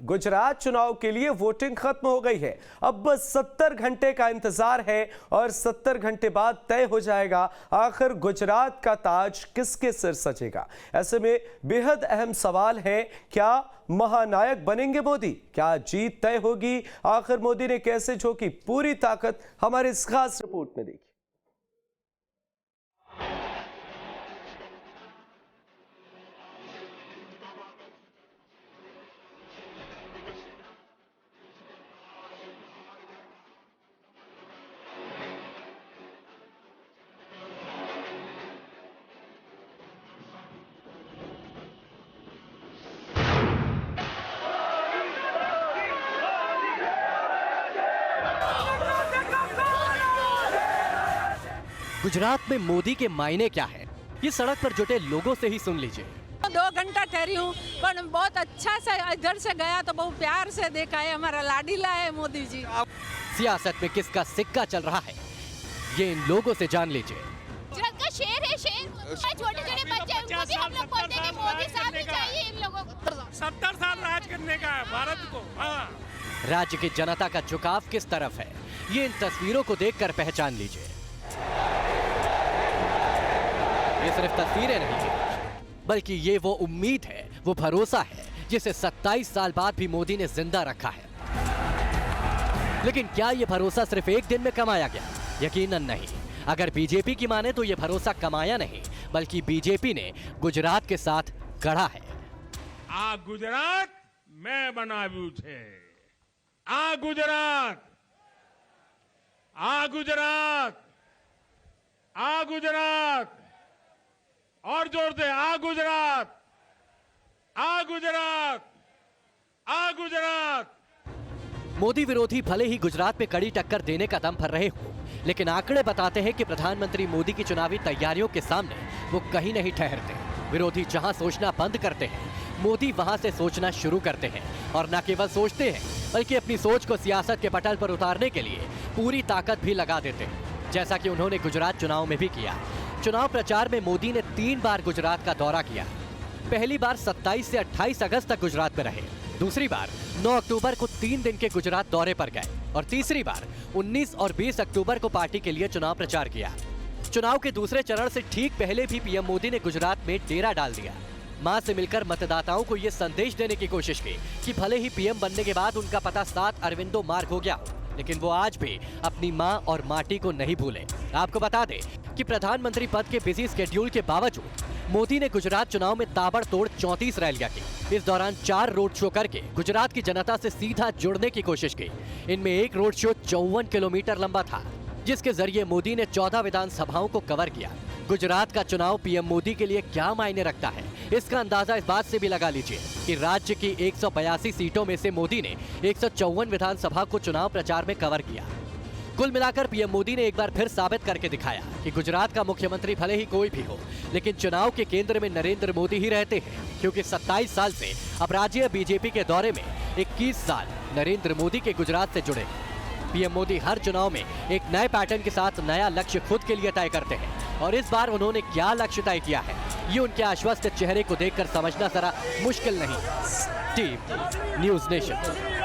गुजरात चुनाव के लिए वोटिंग खत्म हो गई है। अब बस 70 घंटे का इंतजार है और 70 घंटे बाद तय हो जाएगा आखिर गुजरात का ताज किसके सिर सजेगा। ऐसे में बेहद अहम सवाल है, क्या महानायक बनेंगे मोदी? क्या जीत तय होगी? आखिर मोदी ने कैसे झोंकी पूरी ताकत? हमारे इस खास रिपोर्ट में देखिए। गुजरात में मोदी के मायने क्या है, ये सड़क पर जुटे लोगों से ही सुन लीजिए। 2 घंटा ठहरी हूँ, पर बहुत अच्छा से इधर से गया तो बहुत प्यार से देखा है। हमारा लाडीला है मोदी जी। सियासत में किसका सिक्का चल रहा है, ये इन लोगों से जान लीजिए। गुजरात का शेर है, शेर। छोटे-छोटे बच्चे हैं, उनको भी हम लोग बोलते हैं कि मोदी साहब ही चाहिए इन लोगों को। 70 साल राज करने का है भारत को। राज्य की जनता का झुकाव किस तरफ है, ये इन तस्वीरों को देखकर पहचान लीजिए। ये सिर्फ तस्वीरें नहीं है, बल्कि ये वो उम्मीद है, वो भरोसा है जिसे 27 साल बाद भी मोदी ने जिंदा रखा है। लेकिन क्या ये भरोसा सिर्फ एक दिन में कमाया गया? यकीनन नहीं। अगर बीजेपी की माने तो ये भरोसा कमाया नहीं, बल्कि बीजेपी ने गुजरात के साथ गढ़ा है। आ गुजरात मैं बनाव्યું છે। आ गुजरात, आ गुजरात, आ गुजरात, और जोर से आ गुजरात, आ गुजरात, आ गुजरात। मोदी विरोधी भले ही गुजरात में कड़ी टक्कर देने का दम भर रहे हो, लेकिन आंकड़े बताते हैं कि प्रधानमंत्री मोदी की चुनावी तैयारियों के सामने वो कहीं नहीं ठहरते। विरोधी जहां सोचना बंद करते हैं, मोदी वहां से सोचना शुरू करते हैं, और न केवल सोचते हैं बल्कि अपनी सोच को सियासत के पटल पर उतारने के लिए पूरी ताकत भी लगा देते हैं, जैसा कि उन्होंने गुजरात चुनाव में भी किया। चुनाव प्रचार में मोदी ने 3 बार गुजरात का दौरा किया। पहली बार 27 से 28 अगस्त तक गुजरात में रहे, दूसरी बार 9 अक्टूबर को 3 दिन के गुजरात दौरे पर गए, और तीसरी बार 19 और 20 अक्टूबर को पार्टी के लिए चुनाव प्रचार किया। चुनाव के दूसरे चरण से ठीक पहले भी पीएम मोदी ने गुजरात में डेरा डाल दिया। मां से मिलकर मतदाताओं को यह संदेश देने की कोशिश की कि भले ही पीएम बनने के बाद उनका पता 7 अरविंदो मार्ग हो गया हो, लेकिन वो आज भी अपनी मां और माटी को नहीं भूले। आपको बता दें कि प्रधानमंत्री पद के बिजी स्केड्यूल के बावजूद मोदी ने गुजरात चुनाव में ताबड़तोड़ 34 रैलियां की। इस दौरान 4 रोड शो करके गुजरात की जनता से सीधा जुड़ने की कोशिश की। इनमें एक रोड शो 54 किलोमीटर लंबा था, जिसके जरिए मोदी ने 14 विधानसभाओं को कवर किया। गुजरात का चुनाव पीएम मोदी के लिए क्या मायने रखता है, इसका अंदाजा इस बात से भी लगा लीजिए कि राज्य की 182 सीटों में से मोदी ने 154 विधानसभा को चुनाव प्रचार में कवर किया। कुल मिलाकर पीएम मोदी ने एक बार फिर साबित करके दिखाया कि गुजरात का मुख्यमंत्री भले ही कोई भी हो, लेकिन चुनाव के केंद्र में नरेंद्र मोदी ही रहते हैं, क्योंकि 27 साल से अब राज्य बीजेपी के दौरे में 21 साल नरेंद्र मोदी के गुजरात से जुड़े। पीएम मोदी हर चुनाव में एक नए पैटर्न के साथ नया लक्ष्य खुद के लिए तय करते हैं, और इस बार उन्होंने क्या लक्ष्य तय किया है, ये उनके आश्वस्त चेहरे को देखकर समझना जरा मुश्किल नहीं। Team news nation.